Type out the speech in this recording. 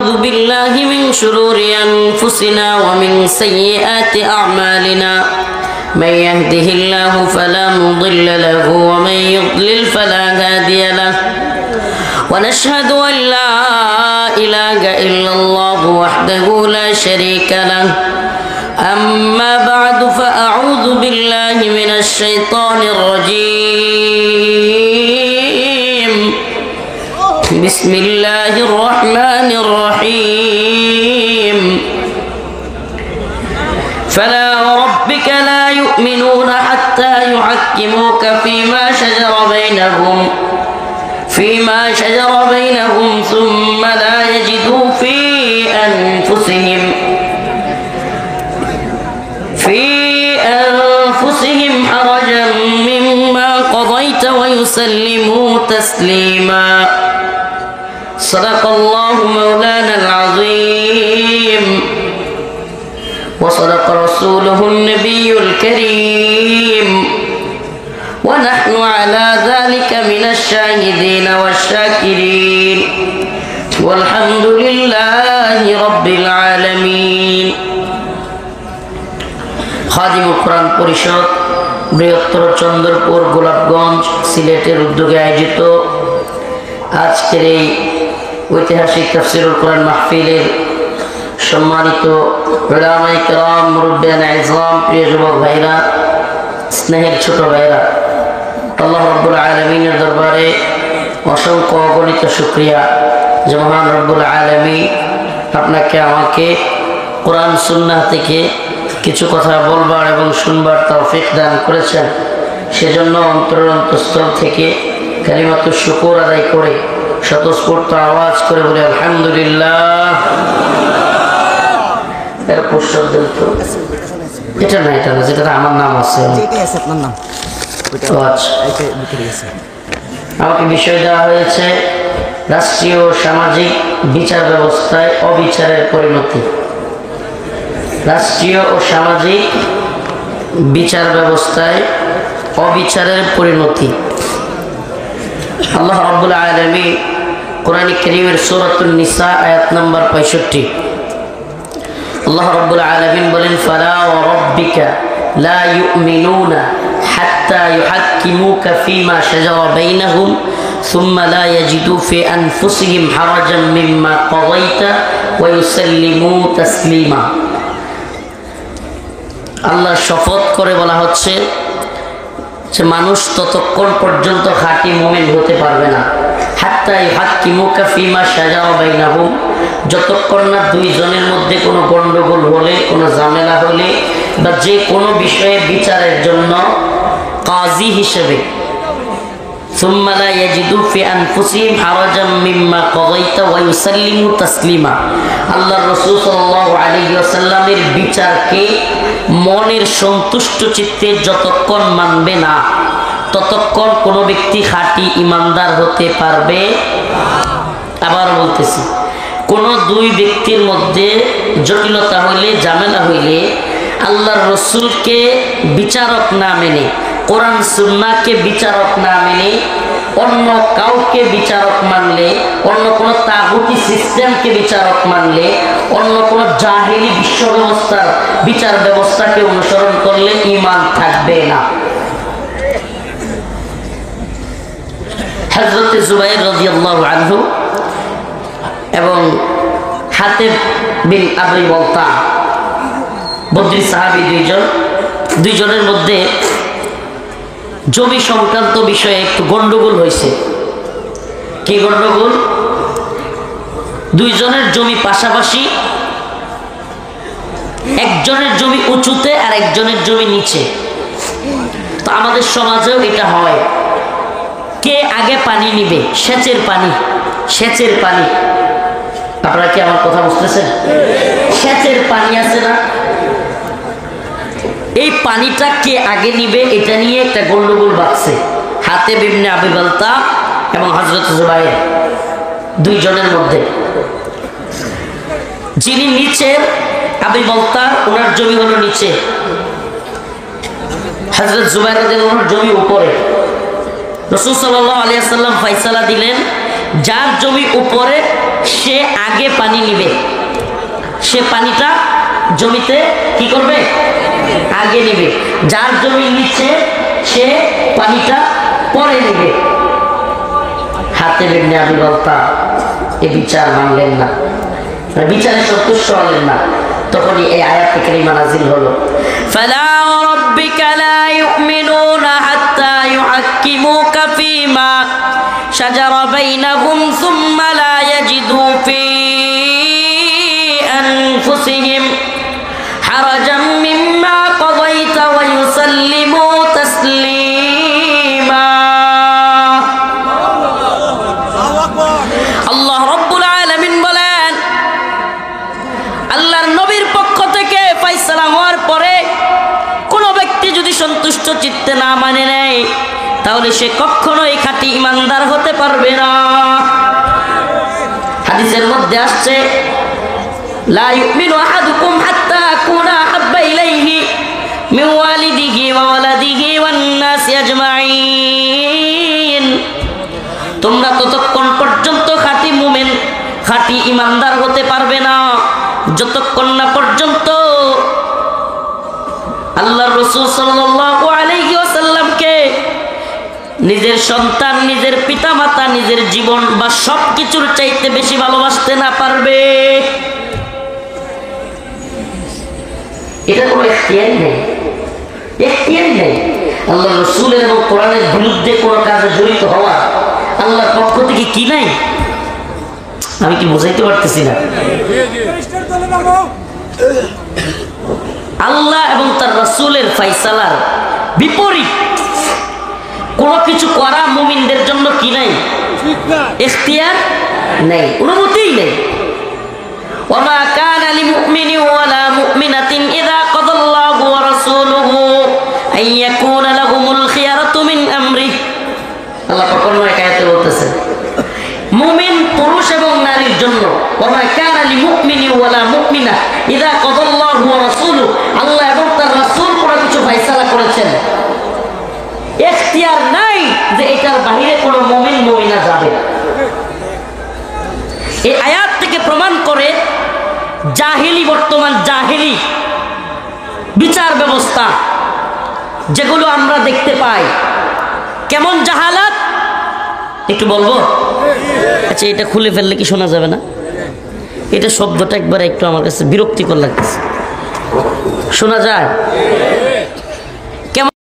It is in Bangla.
أعوذ بالله من شرور أنفسنا ومن سيئات أعمالنا من يهده الله فلا مضل له ومن يضلل فلا هادي له ونشهد أن لا إله إلا الله وحده لا شريك له أما بعد فأعوذ بالله من الشيطان الرجيم بسم الله الرحمن الرحيم فلا وربك لا يؤمنون حتى يحكموك فيما شجر بينهم ثم لا يجدوا في أنفسهم حرجا مما قضيت ويسلموا تسليما صدق الله مولانا العظيم وصدق رسوله النبي الكريم ونحن على ذلك من الشاهدين والشاكرين والحمد لله رب العالمين খাদিম কোরআন পরিষদ বৃহত্তর চন্দ্রপুর গোলাপগঞ্জ সিলেটের উদ্যোগে আয়োজিত আজকের এই ঐতিহাসিক তাফসীরুল কোরআন মাহফিলের সম্মানিত উলামায়ে কেরাম, মুরব্বিয়ানে ইসলাম, প্রিয় যুবক ভাইরা, স্নেহের ছোট ভাইরা, আল্লাহ রাব্বুল আলামিনের দরবারে অসংখ্য অগণিত শুকরিয়া যে মহান রব্বুল আলামিন আপনাকে আমাকে কোরআন সুন্নাহ থেকে কিছু কথা বলবার এবং শুনবার তৌফিক দান করেছেন। সেজন্য অন্তরস্থল থেকে কালিমাতুশ শুকর আদায় করে স্বতঃস্ফূর্ত আওয়াজ করে বলে আলহামদুলিল্লাহ। এর পুরস্কার দেন তো, এটা না যেটা আমার নাম আছে, আমাকে বিষয় দেওয়া হয়েছে রাষ্ট্রীয় সামাজিক বিচার ব্যবস্থায় অবিচারের পরিণতি। রাষ্ট্রীয় ও সামাজিক বিচার ব্যবস্থায় অবিচারের পরিণতি। আল্লাহ রাব্বুল আলামিন কোরআন কারীমের সূরাতুন নিসা আয়াত নম্বর 65 আল্লাহ রাব্বুল আলামিন বলেন, ফালা ওয়া রাব্বিকা লা ইউমিনুনা হাত্তা ইউহাক্কিমুকা ফীমা শাজারা বাইনাহুম সুম্মা লা ইয়াজিদু ফি আনফুসিহিম হারাজান মিম্মা কাযাইতা ওয়া ইউসাল্লিমু তাসলিমা। আল্লাহ শপথ করে বলা হচ্ছে যে মানুষ ততক্ষণ পর্যন্ত খাঁটি মুমিন হতে পারবে না, হাত্তা ইউহাক্কিমুকা ফীমা শাজারা বাইনাহুম, যতক্ষণ না দুইজনের মধ্যে কোনো গন্ডগোল হলে, কোনো ঝামেলা হলে বা যে কোনো বিষয়ে বিচারের জন্য কাজী হিসেবে সুম্মা লা ইয়াজিদু ফি আনফুসিহিম হারাজাম মিম্মা কাযাইতা ওয়া ইউসাল্লিমু তাসলিমা। আল্লাহর রাসূল সাল্লাল্লাহু আলাইহি ওয়াসাল্লামের বিচারকে মনের সন্তুষ্ট চিত্তে যতক্ষণ মানবে না ততক্ষণ কোনো ব্যক্তি খাঁটি ইমানদার হতে পারবে। আবার বলতেছি, কোনো দুই ব্যক্তির মধ্যে জটিলতা হইলে, ঝামেলা হইলে আল্লাহর রাসূলকে বিচারক না মেনে, কোরআন সুন্নাহকে বিচারক না মেনে অন্য কাউকে বিচারক মানলে, অন্য কোনো তাগুতি সিস্টেমকে বিচারক মানলে, অন্য কোনো জাহেলি বিশ্ব ব্যবস্থার বিচার ব্যবস্থাকে অনুসরণ করলে ঈমান থাকবে না। হযরত জুবাইর রাদিয়াল্লাহু আনহু এবং হাতিব বিন আবি ওয়াক্কা বদরি সাহাবী দুইজনের মধ্যে জমি সংক্রান্ত বিষয়ে একটু গন্ডগোল হয়েছে। কি গন্ডগোল? দুইজনের জমি পাশাপাশি, একজনের জমি উঁচুতে আর একজনের জমি নিচে। তো আমাদের সমাজেও এটা হয়, কে আগে পানি নিবে, সেচের পানি। আপনারা কি আমার কথা বুঝতেছেন? সেচের পানি আছে না, এই পানিটা কে আগে নিবে এটা নিয়ে একটা গন্ডগোল বাঁধছে হাতিব ইবনে আবি বালতা এবং হযরত জুবাইর দুইজনের মধ্যে। যিনি নিচের আবি বালতা, ওনার জমি হলো নিচে, হযরত জুবাইর রাদিয়াল্লাহু আনহুর জমি উপরে। রাসূল সাল্লাল্লাহু আলাইহি ওয়াসাল্লাম ফয়সালা দিলেন, যার জমি উপরে সে আগে পানি নিবে, সে পানিটা জমিতে কি করবে, আগে নিবে। যার জমি নিচে সে পানিটা পরে নিবে। হাতেম ইবনে আবি বালতা এই বিচার মানলেন না, বিচারে সন্তুষ্ট হলেন না। তখনই এই আয়াত কারিমা নাযিল হলো, ফালা রাব্বিকা লা ইউমিনুনা হাত্তা ইউহাক্কিমুকা ফীমা শাজারা বাইনাহুম সুম্মা লা ইয়াজিদু ফী আনফুসিহিম হারাজাম মিম্মা কাযাইতা ওয়া ইউসাল্লিমু তাসলিমা। আল্লাহ রাব্বুল আলামিন বলেন, আল্লাহর নবীর পক্ষ থেকে ফয়সালা হওয়ার পরে কোন ব্যক্তি যদি সন্তুষ্ট চিত্তে না মানে নেয়, তাহলে সে কখনোই খাঁটি ঈমানদার হতে পারবে না। হাদিসের মধ্যে আসছে, লা ইউমিনু আহাদুকুম হাত্তা আকুনা আহাব্বা ইলাইহি মিন ওয়ালিদিহি ওয়া ওয়ালাদিহি ওয়ান নাসি আজমাইন। তোমরা ততক্ষণ পর্যন্ত খাঁটি মুমিন, খাঁটি ঈমানদার হতে পারবে না যতক্ষণ না পর্যন্ত আল্লাহর রাসূল সাল্লাল্লাহু আলাইহি ওয়াসাল্লামকে নিজের সন্তান, নিজের পিতামাতা, নিজের জীবন বা সবকিছুর চাইতে বেশি ভালোবাসতে না পারবে। এটা কোনো ইখতিয়ার নেই, ইখতিয়ার নেই। আল্লাহ রাসূলের এবং কোরআনের বিরুদ্ধে কোনো কাজে জড়িত হওয়া আল্লাহর পক্ষ থেকে কি নাই? আমি কি বুঝাইতে পারতেছি না? আল্লাহ এবং তার রাসূলের ফয়সালার বিপরীত কোনো কিছু করা মুমিনদের জন্য কি নাই? ইখতিয়ার নেই, অনুমতিই নেই। ওয়ামা কানা লিমুমিনিন ওয়ালা মুমিনাতিন ইযা কাদাল্লাহু ওয়া রাসূলুহু আন ইয়াকুনা লাহুমুল খিয়ারাতু মিন আমরিহি। আল্লাহ পাক অন্য এক আয়াতে বলতেছেন, মুমিন পুরুষ এবং নারীর জন্য ওয়ামা কানা লিমুমিনিন ওয়ালা মুমিনা ইযা কাদাল্লাহু ওয়া রাসূলুহু, আল্লাহ এবং তার রাসূল কোনো কিছু ফয়সালা করেছেন, ইখতিয়ার নাই যে এটার বাইরে কোনো মুমিন মুমিনা যাবে। এই আয়াত থেকে প্রমাণ করে জাহিলি, বর্তমান জাহিলি বিচার ব্যবস্থা যেগুলো আমরা দেখতে পাই, কেমন জাহালাত একটু বলবো? আচ্ছা, এটা খুলে ফেললে কি শোনা যাবে না? এটা শব্দটা একবার একটু আমার কাছে বিরক্তিকর লাগতেছে, শোনা যায়?